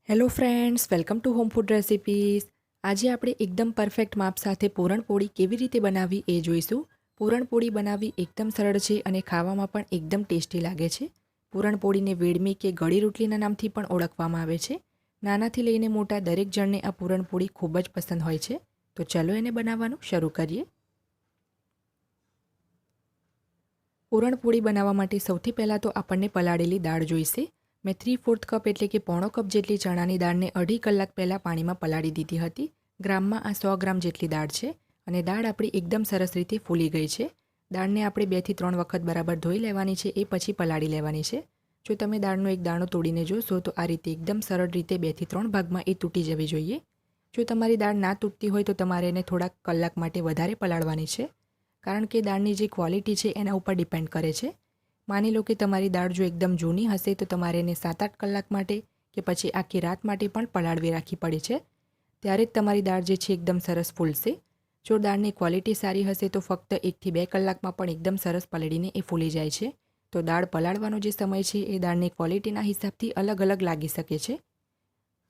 Hello friends, welcome to home food recipes. આજે આપણે એકદમ પરફેક્ટ માપ સાથે પૂરણપોળી કેવી રીતે બનાવવી એ જોઈશું. પૂરણપોળી બનાવવી એકદમ સરળ છે અને ખાવામાં પણ એકદમ ટેસ્ટી લાગે છે. પૂરણપોળીને વેડમી કે ગળી રોટલીના નામથી પણ ઓળખવામાં આવે છે. નાનાથી લઈને મોટા દરેક જણને આ પૂરણપોળી ખૂબ જ પસંદ હોય છે. તો ચલો એને બનાવવાનું શરૂ કરીએ. પૂરણપોળી બનાવવા માટે સૌથી પહેલાં તો આપણને પલાળેલી દાળ જોઈશે. મેં 3/4 કપ એટલે કે પોણો કપ જેટલી ચણાની દાળને 2.5 કલાક પહેલાં પાણીમાં પલાળી દીધી હતી. ગ્રામમાં આ 100 ગ્રામ જેટલી દાળ છે અને દાળ આપણી એકદમ સરસ રીતે ફૂલી ગઈ છે. દાળને આપણે 2 થી 3 વખત બરાબર ધોઈ લેવાની છે, એ પછી પલાળી લેવાની છે. જો તમે દાળનો એક દાણો તોડીને જોશો તો આ રીતે એકદમ સરળ રીતે 2 થી 3 ભાગમાં એ તૂટી જવી જોઈએ. જો તમારી દાળ ના તૂટતી હોય તો તમારે એને થોડાક કલાક માટે વધારે પલાળવાની છે, કારણ કે દાળની જે ક્વોલિટી છે એના ઉપર ડિપેન્ડ કરે છે. માની લો કે તમારી દાળ જો એકદમ જૂની હશે તો તમારે એને 7-8 કલાક માટે કે પછી આખી રાત માટે પણ પલાળવી રાખવી પડે છે. ત્યારે જ તમારી દાળ જે છે એકદમ સરસ ફૂલશે. જો દાળની ક્વોલિટી સારી હશે તો ફક્ત 1 થી 2 કલાકમાં પણ એકદમ સરસ પલળીને એ ફૂલી જાય છે. તો દાળ પલાળવાનો જે સમય છે એ દાળની ક્વોલિટીના હિસાબથી અલગ અલગ લાગી શકે છે.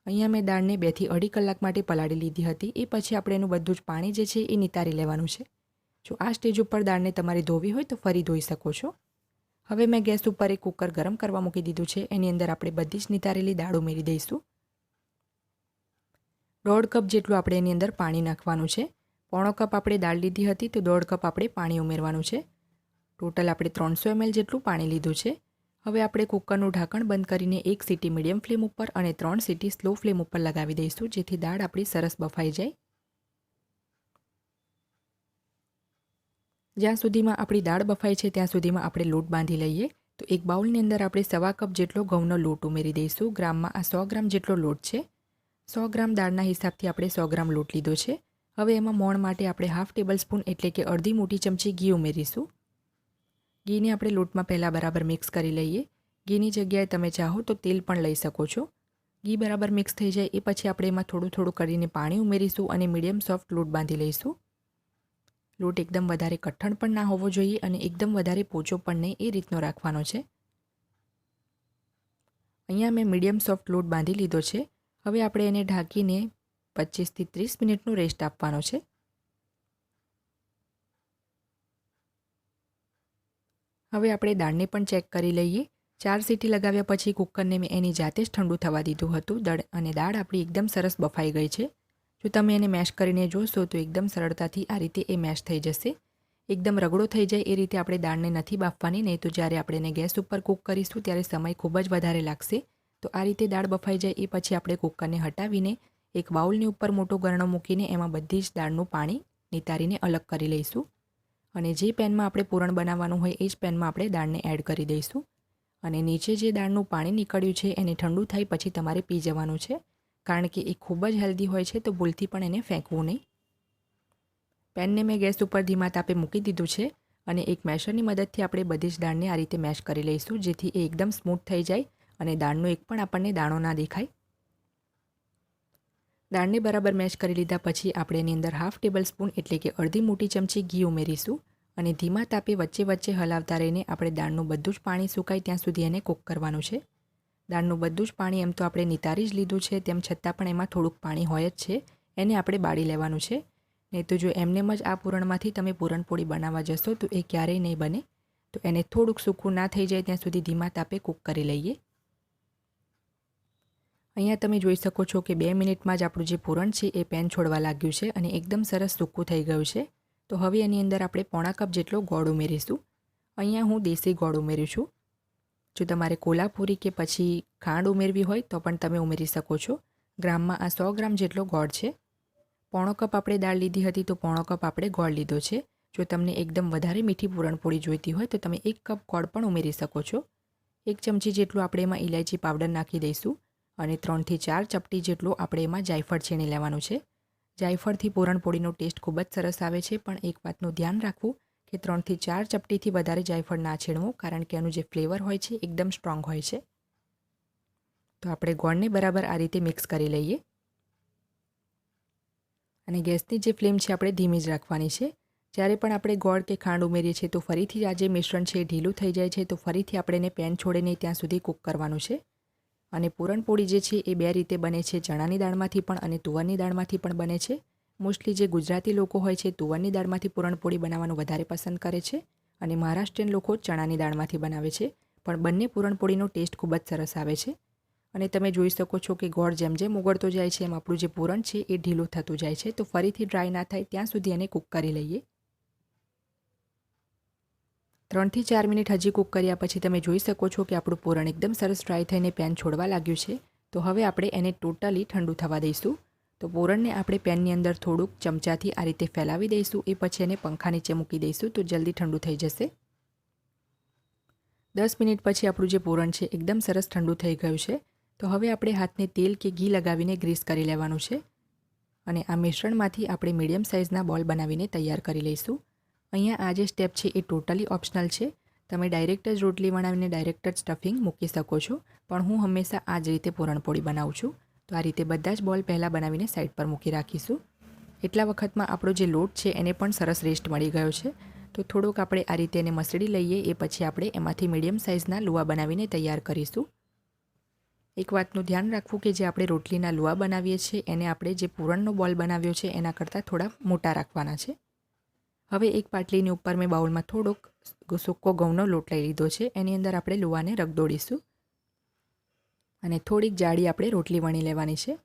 અહીંયા મેં દાળને 2 થી 2.5 કલાક માટે પલાળી લીધી હતી. એ પછી આપણે એનું બધું જ પાણી જે છે એ નિતારી લેવાનું છે. જો આ સ્ટેજ ઉપર દાળને તમારે ધોવી હોય તો ફરી ધોઈ શકો છો. હવે મેં ગેસ ઉપર એક કુકર ગરમ કરવા મૂકી દીધું છે. એની અંદર આપણે બધી જ નિતારેલી દાળ ઉમેરી દઈશું. 1.5 કપ જેટલું આપણે એની અંદર પાણી નાખવાનું છે. પોણો કપ આપણે દાળ લીધી હતી તો 1.5 કપ આપણે પાણી ઉમેરવાનું છે. ટોટલ આપણે 300 ml જેટલું પાણી લીધું છે. હવે આપણે કુકરનું ઢાંકણ બંધ કરીને 1 સીટી મીડિયમ ફ્લેમ ઉપર અને 3 સીટી સ્લો ફ્લેમ ઉપર લગાવી દઈશું, જેથી દાળ આપણી સરસ બફાઈ જાય. જ્યાં સુધીમાં આપણી દાળ બફાય છે ત્યાં સુધીમાં આપણે લોટ બાંધી લઈએ. તો એક બાઉલની અંદર આપણે 1/4 કપ જેટલો ઘઉંનો લોટ ઉમેરી દઈશું. ગ્રામમાં આ 100 ગ્રામ જેટલો લોટ છે. 100 ગ્રામ દાળના હિસાબથી આપણે 100 ગ્રામ લોટ લીધો છે. હવે એમાં મોણ માટે આપણે 1/2 ટેબલ સ્પૂન એટલે કે અડધી મોટી ચમચી ઘી ઉમેરીશું. ઘીને આપણે લોટમાં પહેલાં બરાબર મિક્સ કરી લઈએ. ઘીની જગ્યાએ તમે ચાહો તો તેલ પણ લઈ શકો છો. ઘી બરાબર મિક્સ થઈ જાય એ પછી આપણે એમાં થોડું થોડું કરીને પાણી ઉમેરીશું અને મીડિયમ સોફ્ટ લોટ બાંધી લઈશું. લોટ એકદમ વધારે કઠણ પણ ના હોવો જોઈએ અને એકદમ વધારે પોચો પણ નહીં, એ રીતનો રાખવાનો છે. અહીંયા મેં મીડિયમ સોફ્ટ લોટ બાંધી લીધો છે. હવે આપણે એને ઢાંકીને 25 થી 30 મિનિટનો રેસ્ટ આપવાનો છે. હવે આપણે દાળને પણ ચેક કરી લઈએ. 4 સીટી લગાવ્યા પછી કુકરને મેં એની જાતે જ ઠંડુ થવા દીધું હતું અને દાળ આપણી એકદમ સરસ બફાઈ ગઈ છે. જો તમે એને મેશ કરીને જોશો તો એકદમ સરળતાથી આ રીતે એ મેશ થઈ જશે. એકદમ રગડો થઈ જાય એ રીતે આપણે દાળને નથી બાફવાની, નહીં તો જ્યારે આપણે એને ગેસ ઉપર કૂક કરીશું ત્યારે સમય ખૂબ જ વધારે લાગશે. તો આ રીતે દાળ બફાઈ જાય એ પછી આપણે કુકરને હટાવીને એક બાઉલની ઉપર મોટો ગરણો મૂકીને એમાં બધી જ દાળનું પાણી નિતારીને અલગ કરી લઈશું. અને જે પેનમાં આપણે પૂરણ બનાવવાનું હોય એ જ પેનમાં આપણે દાળને એડ કરી દઈશું. અને નીચે જે દાળનું પાણી નીકળ્યું છે એને ઠંડુ થાય પછી તમારે પી જવાનું છે, કારણ કે એ ખૂબ જ હેલ્ધી હોય છે. તો ભૂલથી પણ એને ફેંકવું નહીં. પેનને મેં ગેસ ઉપર ધીમા તાપે મૂકી દીધું છે અને એક મેશરની મદદથી આપણે બધી જ દાળને આ રીતે મેશ કરી લઈશું, જેથી એ એકદમ સ્મૂથ થઈ જાય અને દાળનો એક પણ આપણને દાણો ના દેખાય. દાળને બરાબર મેશ કરી લીધા પછી આપણે એની અંદર 1/2 ટેબલ સ્પૂન એટલે કે અડધી મોટી ચમચી ઘી ઉમેરીશું અને ધીમા તાપે વચ્ચે વચ્ચે હલાવતા રહીને આપણે દાળનું બધું જ પાણી સુકાય ત્યાં સુધી એને કૂક કરવાનું છે. દાળનું બધું જ પાણી એમ તો આપણે નિતારી જ લીધું છે, તેમ છતાં પણ એમાં થોડુંક પાણી હોય જ છે. એને આપણે બાળી લેવાનું છે. નહીં તો જો એમનેમ જ આ પૂરણમાંથી તમે પૂરણપોળી બનાવવા જશો તો એ ક્યારેય નહીં બને. તો એને થોડુંક સૂકું ના થઈ જાય ત્યાં સુધી ધીમા તાપે કૂક કરી લઈએ. અહીંયા તમે જોઈ શકો છો કે 2 મિનિટમાં જ આપણું જે પૂરણ છે એ પેન છોડવા લાગ્યું છે અને એકદમ સરસ સૂકું થઈ ગયું છે. તો હવે એની અંદર આપણે પોણા કપ જેટલો ગોળ ઉમેરીશું. અહીંયા હું દેશી ગોળ ઉમેરું છું. જો તમારે કોલ્હાપુરી કે પછી ખાંડ ઉમેરવી હોય તો પણ તમે ઉમેરી શકો છો. ગ્રામમાં આ 100 ગ્રામ જેટલો ગોળ છે. પોણો કપ આપણે દાળ લીધી હતી તો પોણો કપ આપણે ગોળ લીધો છે. જો તમને એકદમ વધારે મીઠી પૂરણપોળી જોઈતી હોય તો તમે 1 કપ ગોળ પણ ઉમેરી શકો છો. 1 ચમચી જેટલું આપણે એમાં ઇલાયચી પાવડર નાખી દઈશું અને 3 થી 4 ચપટી જેટલું આપણે એમાં જાયફળ છીણી લેવાનું છે. જાયફળથી પૂરણપોળીનો ટેસ્ટ ખૂબ જ સરસ આવે છે, પણ એક વાતનું ધ્યાન રાખવું કે 3 થી 4 ચપટીથી વધારે જાયફળ ના છીણવું, કારણ કે એનું જે ફ્લેવર હોય છે એકદમ સ્ટ્રોંગ હોય છે. તો આપણે ગોળને બરાબર આ રીતે મિક્સ કરી લઈએ અને ગેસની જે ફ્લેમ છે આપણે ધીમી જ રાખવાની છે. જ્યારે પણ આપણે ગોળ કે ખાંડ ઉમેરીએ છીએ તો ફરીથી આ જે મિશ્રણ છે એ ઢીલું થઈ જાય છે, તો ફરીથી આપણે એને પેન છોડે નહીં ત્યાં સુધી કૂક કરવાનું છે. અને પૂરણપોળી જે છે એ બે રીતે બને છે, ચણાની દાળમાંથી પણ અને તુવરની દાળમાંથી પણ બને છે. મોસ્ટલી જે ગુજરાતી લોકો હોય છે તુવરની દાળમાંથી પૂરણપોળી બનાવવાનું વધારે પસંદ કરે છે અને મહારાષ્ટ્રીયન લોકો ચણાની દાળમાંથી બનાવે છે. પણ બંને પૂરણપોળીનો ટેસ્ટ ખૂબ જ સરસ આવે છે. અને તમે જોઈ શકો છો કે ગોળ જેમ જેમ ઓગળતો જાય છે એમ આપણું જે પૂરણ છે એ ઢીલું થતું જાય છે. તો ફરીથી ડ્રાય ના થાય ત્યાં સુધી એને કૂક કરી લઈએ. 3 થી 4 મિનિટ હજી કૂક કર્યા પછી તમે જોઈ શકો છો કે આપણું પૂરણ એકદમ સરસ ડ્રાય થઈને પેન છોડવા લાગ્યું છે. તો હવે આપણે એને ટોટલી ઠંડુ થવા દઈશું. તો પૂરણને આપણે પેનની અંદર થોડુંક ચમચાથી આ રીતે ફેલાવી દઈશું. એ પછી એને પંખા નીચે મૂકી દઈશું તો જલ્દી ઠંડુ થઈ જશે. 10 મિનિટ પછી આપણું જે પૂરણ છે એકદમ સરસ ઠંડુ થઈ ગયું છે. તો હવે આપણે હાથને તેલ કે ઘી લગાવીને ગ્રીસ કરી લેવાનું છે અને આ મિશ્રણમાંથી આપણે મીડિયમ સાઇઝના બોલ બનાવીને તૈયાર કરી લઈશું. અહીંયા આ જે સ્ટેપ છે એ ટોટલી ઓપ્શનલ છે. તમે ડાયરેક્ટ જ રોટલી બનાવીને ડાયરેક્ટ જ સ્ટફિંગ મૂકી શકો છો, પણ હું હંમેશા આ જ રીતે પૂરણપોળી બનાવું છું. તો આ રીતે બધા જ બોલ પહેલાં બનાવીને સાઈડ પર મૂકી રાખીશું. એટલા વખતમાં આપણો જે લોટ છે એને પણ સરસ રેસ્ટ મળી ગયો છે. તો થોડોક આપણે આ રીતે એને મસળી લઈએ. એ પછી આપણે એમાંથી મીડિયમ સાઇઝના લુવા બનાવીને તૈયાર કરીશું. એક વાતનું ધ્યાન રાખવું કે જે આપણે રોટલીના લુવા બનાવીએ છીએ એને આપણે જે પૂરણનો બોલ બનાવ્યો છે એના કરતાં થોડા મોટા રાખવાના છે. હવે એક પાટલીની ઉપર મેં બાઉલમાં થોડોક સૂકો ઘઉંનો લોટ લઈ લીધો છે. એની અંદર આપણે લુવાને રગદોડીશું અને થોડીક જાડી આપણે રોટલી વણી લેવાની છે.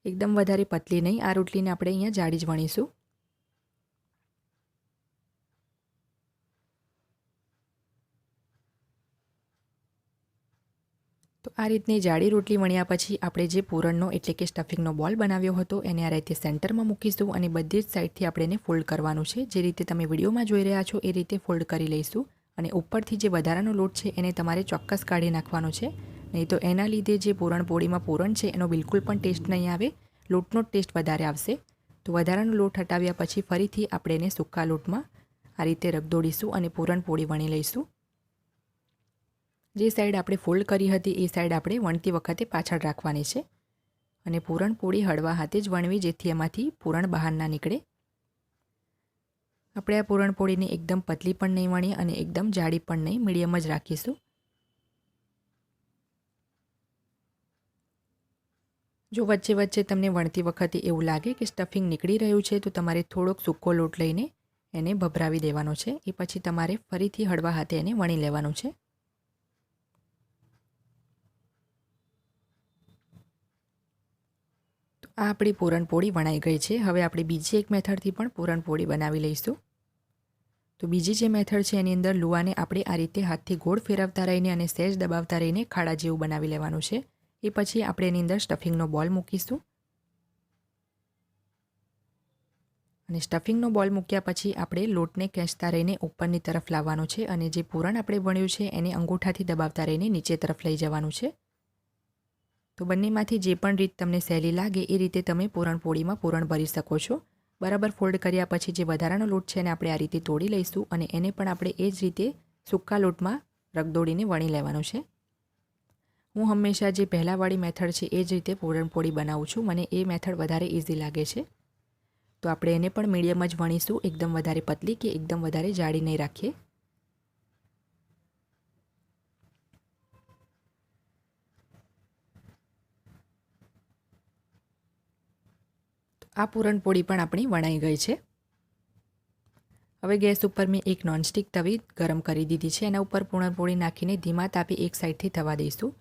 એકદમ વધારે પતલી નહીં. આ રોટલીને આપણે અહીંયા જાડી જ વણીશું. તો આ રીતની જાડી રોટલી વણ્યા પછી આપણે જે પૂરણનો એટલે કે સ્ટફિંગનો બોલ બનાવ્યો હતો એને આ રીતે સેન્ટરમાં મૂકીશું અને બધી જ સાઈડથી આપણે એને ફોલ્ડ કરવાનું છે. જે રીતે તમે વિડીયોમાં જોઈ રહ્યા છો એ રીતે ફોલ્ડ કરી લઈશું અને ઉપરથી જે વધારાનો લોટ છે એને તમારે ચોક્કસ કાઢી નાખવાનો છે. નહીં તો એના લીધે જે પૂરણપોળીમાં પૂરણ છે એનો બિલકુલ પણ ટેસ્ટ નહીં આવે, લોટનો ટેસ્ટ વધારે આવશે. તો વધારાનો લોટ હટાવ્યા પછી ફરીથી આપણે એને સૂકા લોટમાં આ રીતે રગદોડીશું અને પૂરણપોળી વણી લઈશું. જે સાઈડ આપણે ફોલ્ડ કરી હતી એ સાઈડ આપણે વણતી વખતે પાછળ રાખવાની છે અને પૂરણપોળી હળવા હાથે જ વણવી જેથી એમાંથી પૂરણ બહાર ના નીકળે. આપણે આ પૂરણપોળીને એકદમ પતલી પણ નહીં વણીએ અને એકદમ જાડી પણ નહીં, મીડિયમ જ રાખીશું. જો વચ્ચે વચ્ચે તમને વણતી વખતે એવું લાગે કે સ્ટફિંગ નીકળી રહ્યું છે તો તમારે થોડોક સૂકો લોટ લઈને એને ભભરાવી દેવાનો છે. એ પછી તમારે ફરીથી હળવા હાથે એને વણી લેવાનું છે. આ આપણી પૂરણપોળી વણાઈ ગઈ છે. હવે આપણે બીજી એક મેથડથી પણ પૂરણપોળી બનાવી લઈશું. તો બીજી જે મેથડ છે એની અંદર લુવાને આપણે આ રીતે હાથથી ગોળ ફેરવતા રહીને અને સહેજ દબાવતા રહીને ખાડા જેવું બનાવી લેવાનું છે. એ પછી આપણે એની અંદર સ્ટફિંગનો બોલ મૂકીશું અને સ્ટફિંગનો બોલ મૂક્યા પછી આપણે લોટને ખેંચતા રહીને ઉપરની તરફ લાવવાનો છે અને જે પૂરણ આપણે વણ્યું છે એને અંગૂઠાથી દબાવતા રહીને નીચે તરફ લઈ જવાનું છે. તો બંનેમાંથી જે પણ રીત તમને સહેલી લાગે એ રીતે તમે પૂરણપોળીમાં પૂરણ ભરી શકો છો. બરાબર ફોલ્ડ કર્યા પછી જે વધારાનો લોટ છે એને આપણે આ રીતે તોડી લઈશું અને એને પણ આપણે એ જ રીતે સૂકા લોટમાં રગદોડીને વણી લેવાનું છે. હું હંમેશા જે પહેલાંવાળી મેથડ છે એ જ રીતે પૂરણપોળી બનાવું છું. મને એ મેથડ વધારે ઇઝી લાગે છે. તો આપણે એને પણ મીડિયમ જ વણીશું, એકદમ વધારે પતલી કે એકદમ વધારે જાડી નહીં રાખીએ. આ પૂરણપોળી પણ આપણી વણાઈ ગઈ છે. હવે ગેસ ઉપર મેં એક નોનસ્ટિક તવી ગરમ કરી દીધી છે. એના ઉપર પૂરણપોળી નાખીને ધીમા તાપે એક સાઈડથી થવા દઈશું.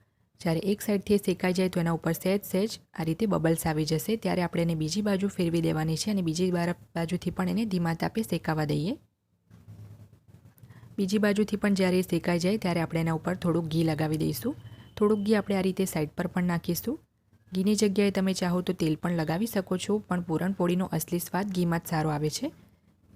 જ્યારે એક સાઈડથી શેકાઈ જાય તો એના ઉપર સહેજ આ રીતે બબલ્સ આવી જશે. ત્યારે આપણે એને બીજી બાજુ ફેરવી દેવાની છે અને બીજી બાજુથી પણ એને ધીમા તાપે શેકાવા દઈએ. બીજી બાજુથી પણ જ્યારે શેકાઈ જાય ત્યારે આપણે એના ઉપર થોડુંક ઘી લગાવી દઈશું. થોડુંક ઘી આપણે આ રીતે સાઈડ પર પણ નાખીશું. ઘીની જગ્યાએ તમે ચાહો તો તેલ પણ લગાવી શકો છો, પણ પૂરણપોળીનો અસલી સ્વાદ ઘીમાં જ સારો આવે છે.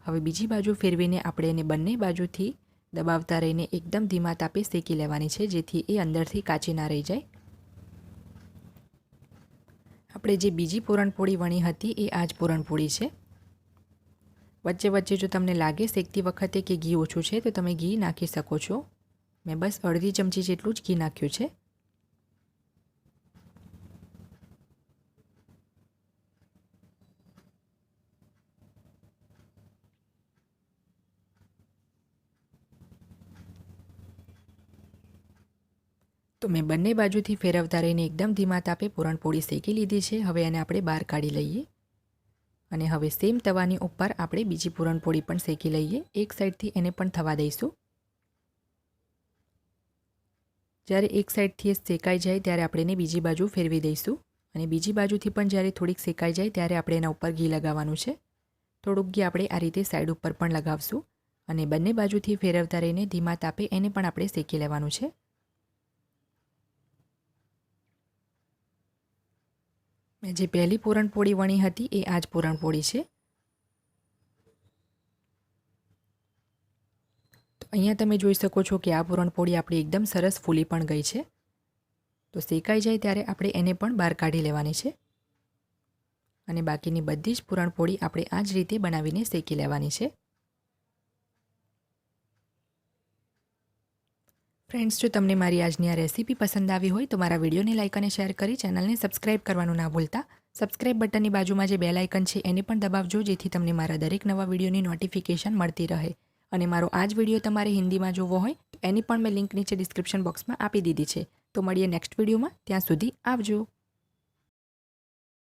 હવે બીજી બાજુ ફેરવીને આપણે એને બંને બાજુથી દબાવતા રહીને એકદમ ધીમા તાપે શેકી લેવાની છે જેથી એ અંદરથી કાચી ના રહી જાય. આપણે જે બીજી પૂરણપોળી વણી હતી એ આ જ પૂરણપોળી છે. વચ્ચે વચ્ચે જો તમને લાગે શેકતી વખતે કે ઘી ઓછું છે તો તમે ઘી નાખી શકો છો. મેં બસ અડધી ચમચી જેટલું જ ઘી નાખ્યું છે. તો મેં બંને બાજુથી ફેરવતા રહીને એકદમ ધીમા તાપે પૂરણપોળી શેકી લીધી છે. હવે એને આપણે બહાર કાઢી લઈએ અને હવે સેમ તવાની ઉપર આપણે બીજી પૂરણપોળી પણ શેકી લઈએ. એક સાઈડથી એને પણ થવા દઈશું. જ્યારે એક સાઈડથી એ શેકાઈ જાય ત્યારે આપણે એને બીજી બાજુ ફેરવી દઈશું અને બીજી બાજુથી પણ જ્યારે થોડીક શેકાઈ જાય ત્યારે આપણે એના ઉપર ઘી લગાવવાનું છે. થોડુંક ઘી આપણે આ રીતે સાઈડ ઉપર પણ લગાવશું અને બંને બાજુથી ફેરવતા રહીને ધીમા તાપે એને પણ આપણે શેકી લેવાનું છે. મેં જે પહેલી પૂરણપોળી વણી હતી એ આ જ પૂરણપોળી છે. તો અહીંયા તમે જોઈ શકો છો કે આ પૂરણપોળી આપણી એકદમ સરસ ફૂલી પણ ગઈ છે. તો શેકાઈ જાય ત્યારે આપણે એને પણ બહાર કાઢી લેવાની છે અને બાકીની બધી જ પૂરણપોળી આપણે આ જ રીતે બનાવીને શેકી લેવાની છે. ફ્રેન્ડ્સ, જો તમને મારી આજની આ રેસીપી પસંદ આવી હોય તો મારા વિડીયોને લાઇક અને શેર કરી ચેનલને સબસ્ક્રાઇબ કરવાનું ના ભૂલતા. સબસ્ક્રાઇબ બટનની બાજુમાં જે બેલ આઇકન છે એને પણ દબાવજો, જેથી તમને મારા દરેક નવા વિડીયોની નોટિફિકેશન મળતી રહે. અને મારો આ જ વિડીયો તમારે હિન્દીમાં જોવો હોય તો એની પણ મેં લિંક નીચે ડિસ્ક્રિપ્શન બોક્સમાં આપી દીધી છે. તો મળીએ નેક્સ્ટ વિડીયોમાં. ત્યાં સુધી આવજો.